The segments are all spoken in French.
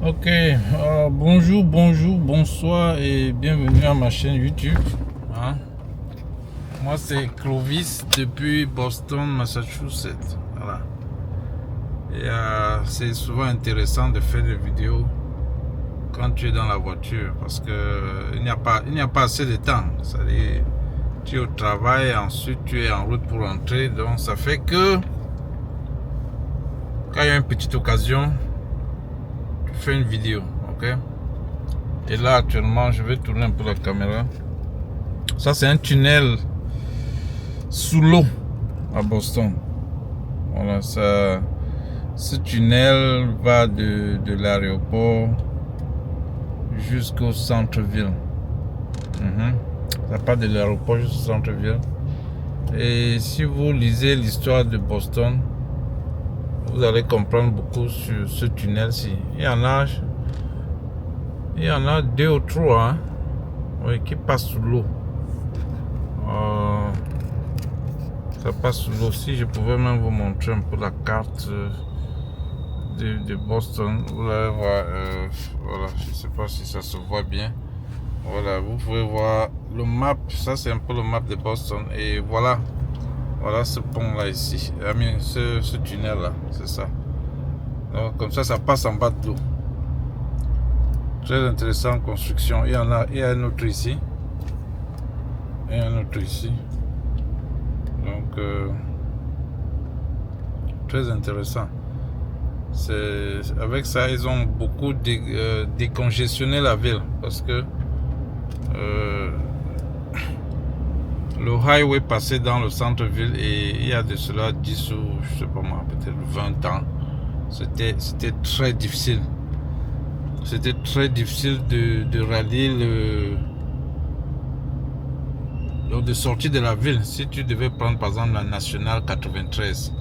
Ok, bonjour, bonsoir et bienvenue à ma chaîne YouTube. Hein? Moi c'est Clovis depuis Boston, Massachusetts. Voilà. Et c'est souvent intéressant de faire des vidéos quand tu es dans la voiture parce que il n'y a pas assez de temps. C'est-à-dire, tu es au travail, ensuite tu es en route pour rentrer, donc ça fait que quand il y a une petite occasion, fais une vidéo, ok. Et là actuellement je vais tourner un peu la caméra. Ça c'est un tunnel sous l'eau à Boston. Voilà, ça, ce tunnel va de l'aéroport jusqu'au centre-ville. Ça part de l'aéroport jusqu'au centre-ville. Et si vous lisez l'histoire de Boston, vous allez comprendre beaucoup sur ce tunnel-ci. Il y en a deux ou trois, hein, oui, qui passent sous l'eau. Ça passe sous l'eau. Si je pouvais même vous montrer un peu la carte de Boston, vous allez voir. Voilà, je ne sais pas si ça se voit bien. Voilà, vous pouvez voir le map. Ça, c'est un peu le map de Boston. Et voilà. Voilà ce pont là ici, ce tunnel là, c'est ça. Donc, comme ça passe en bas de l'eau. Très intéressant construction. Il y a un autre ici. Et un autre ici. Donc très intéressant. Avec ça, ils ont beaucoup décongestionné la ville parce que le highway passait dans le centre-ville et il y a de cela 10 ou je sais pas moi, peut-être 20 ans. C'était très difficile. C'était très difficile de rallier de sortir de la ville. Si tu devais prendre par exemple la nationale 93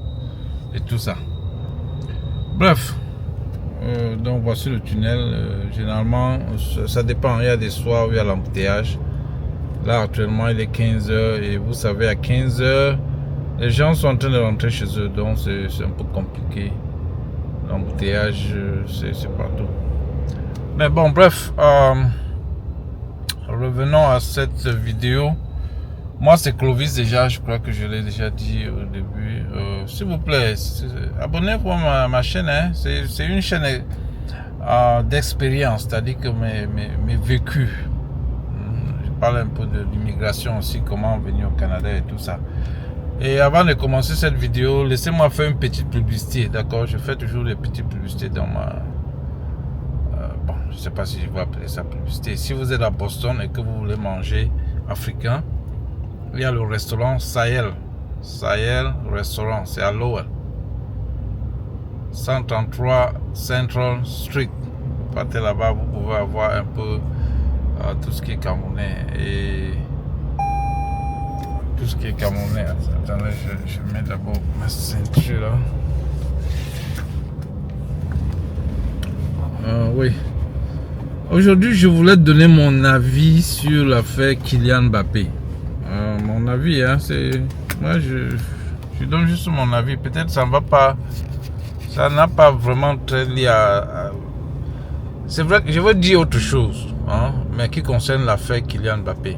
et tout ça. Bref. Donc voici le tunnel. Généralement, ça dépend. Il y a des soirs où il y a l'embouteillage. Là actuellement il est 15h et vous savez à 15h les gens sont en train de rentrer chez eux, donc c'est un peu compliqué. L'embouteillage c'est partout. Mais bon bref, revenons à cette vidéo. Moi c'est Clovis déjà, je crois que je l'ai déjà dit au début. S'il vous plaît, abonnez-vous à ma chaîne, hein. C'est une chaîne d'expérience, c'est-à-dire que mes vécus. Parle un peu de l'immigration aussi, comment venir au Canada et tout ça. Et avant de commencer cette vidéo, laissez-moi faire une petite publicité, d'accord? Je fais toujours des petites publicités dans ma... bon, je sais pas si je vais appeler ça publicité. Si vous êtes à Boston et que vous voulez manger africain, il y a le restaurant Sahel. Sahel Restaurant, c'est à Lowell. 133 Central Street. Vous partez là-bas, vous pouvez avoir un peu... tout ce qui est camerounais et tout ce qui est camerounais. Attendez, je mets d'abord ma ceinture là. Oui. Aujourd'hui, je voulais donner mon avis sur l'affaire Kylian Mbappé. Mon avis, hein, c'est... Moi, je donne juste mon avis. Peut-être ça ne va pas... Ça n'a pas vraiment très lié à... C'est vrai que je veux dire autre chose, hein, mais qui concerne l'affaire Kylian Mbappé.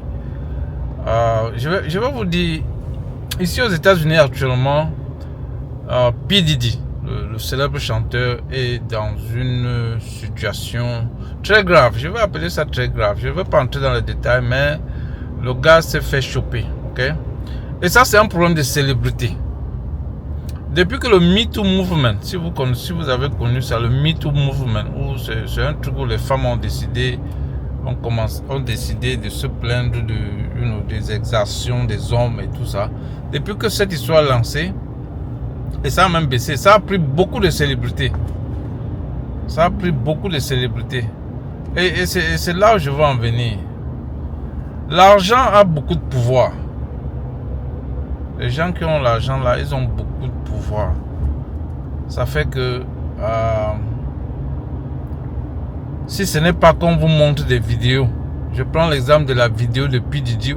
Je vais vous dire, ici aux États-Unis actuellement, P. Diddy, le célèbre chanteur, est dans une situation très grave. Je vais appeler ça très grave. Je ne vais pas entrer dans les détails, mais le gars s'est fait choper, ok? Et ça, c'est un problème de célébrité. Depuis que le MeToo Movement, si vous avez connu ça, le MeToo Movement, où c'est un truc où les femmes ont décidé de se plaindre des exactions des hommes et tout ça. Depuis que cette histoire est lancée, et ça a même baissé, ça a pris beaucoup de célébrités. Ça a pris beaucoup de célébrités. Et c'est là où je veux en venir. L'argent a beaucoup de pouvoir. Les gens qui ont l'argent là, ils ont beaucoup de pouvoir. Ça fait que si ce n'est pas qu'on vous montre des vidéos, je prends l'exemple de la vidéo de P. Diddy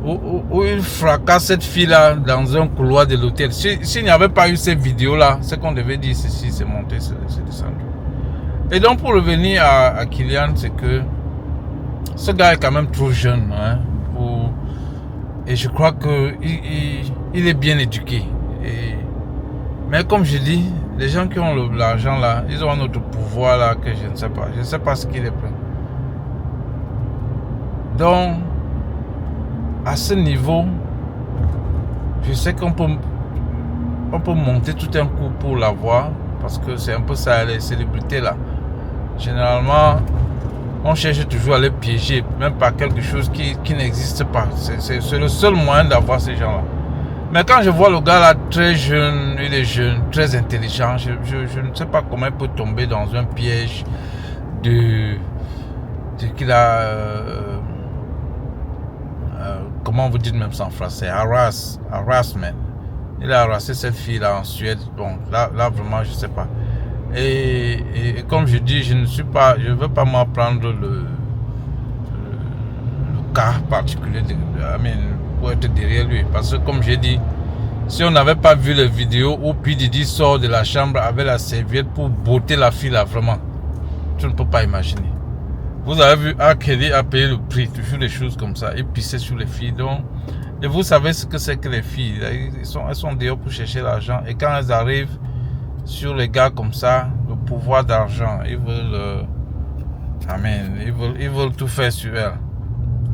où il fracasse cette fille là dans un couloir de l'hôtel. S'il n'y avait pas eu ces vidéos là, c'est qu'on devait dire ceci, c'est monté, c'est descendu. Et donc pour revenir à Kylian, c'est que ce gars est quand même trop jeune, hein, et je crois que il est bien éduqué. Mais comme je dis, les gens qui ont l'argent là, ils ont un autre pouvoir là que je ne sais pas. Je ne sais pas ce qu'il est plein. Donc, à ce niveau, je sais qu'on peut monter tout un coup pour l'avoir, parce que c'est un peu ça, les célébrités là. Généralement, on cherche toujours à les piéger, même par quelque chose qui n'existe pas. C'est le seul moyen d'avoir ces gens là. Mais quand je vois le gars là très jeune, il est jeune, très intelligent, je ne sais pas comment il peut tomber dans un piège qu'il a, comment vous dites même ça en français, harassment. Il a harassé cette fille là en Suède. Bon, là vraiment je sais pas. Et comme je dis, je ne veux pas m'apprendre le cas particulier pour être derrière lui. Parce que comme j'ai dit, si on n'avait pas vu les vidéos où P. Diddy sort de la chambre avec la serviette pour botter la fille là, vraiment, tu ne peux pas imaginer. Vous avez vu, R. Kelly a payé le prix, toujours des choses comme ça, il pissait sur les filles. Donc, et vous savez ce que c'est que les filles, elles sont dehors pour chercher l'argent. Et quand elles arrivent sur les gars comme ça, le pouvoir d'argent, ils veulent tout faire sur elles.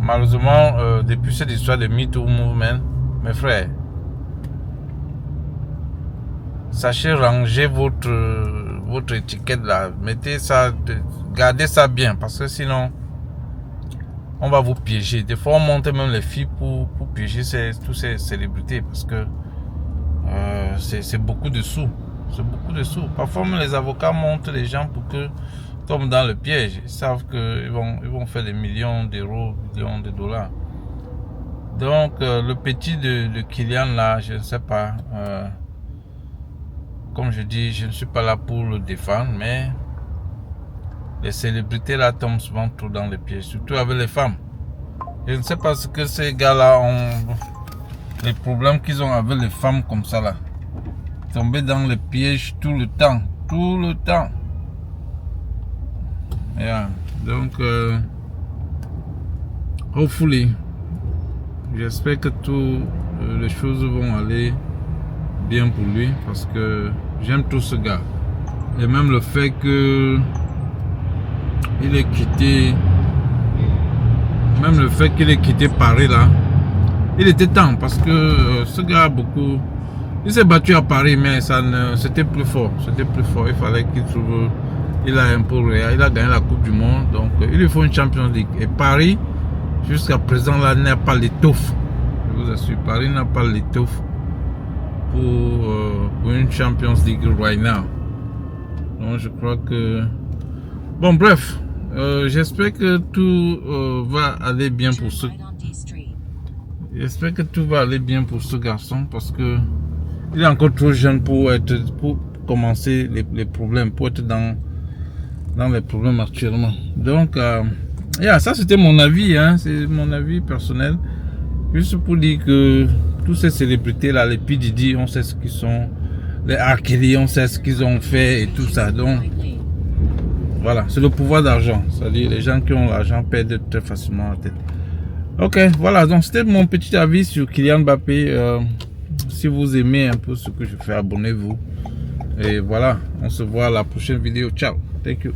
Malheureusement, depuis cette histoire de Me Too Movement, mes frères, sachez ranger votre étiquette là, mettez ça, gardez ça bien, parce que sinon, on va vous piéger. Des fois, on monte même les filles pour piéger toutes ces célébrités, parce que c'est beaucoup de sous. C'est beaucoup de sous. Parfois, même les avocats montent les gens pour que tombent dans le piège. Ils savent qu'ils vont faire des millions d'euros, millions de dollars. Donc, le petit de Kylian là, je ne sais pas. Comme je dis, je ne suis pas là pour le défendre, mais les célébrités là tombent souvent trop dans les pièges, surtout avec les femmes. Je ne sais pas ce que ces gars-là ont, les problèmes qu'ils ont avec les femmes comme ça là. Tomber dans les pièges tout le temps. Yeah. Donc, hopefully, j'espère que toutes les choses vont aller bien pour lui, parce que j'aime tout ce gars. Et même le fait que il ait quitté, Paris là, il était temps, parce que ce gars a beaucoup, il s'est battu à Paris, mais c'était plus fort, il fallait qu'il trouve, il a un peu réel, il a gagné la Coupe du Monde, donc il lui faut une Champions League. Et Paris, jusqu'à présent là, n'a pas l'étoffe, je vous assure, Paris n'a pas l'étoffe pour une Champions League right now. Donc je crois que, bon bref, j'espère que tout va aller bien pour ce garçon, parce que il est encore trop jeune pour commencer les problèmes, pour être dans les problèmes actuellement. Donc ça c'était mon avis, hein, c'est mon avis personnel, juste pour dire que tous ces célébrités là, les P. Diddy, on sait ce qu'ils sont, les R. Kelly, on sait ce qu'ils ont fait et tout ça. Donc voilà, c'est le pouvoir d'argent, c'est-à-dire les gens qui ont l'argent perdent très facilement la tête. Ok, voilà, donc c'était mon petit avis sur Kylian Mbappé. Si vous aimez un peu ce que je fais, abonnez-vous. Et voilà, on se voit à la prochaine vidéo. Ciao, thank you.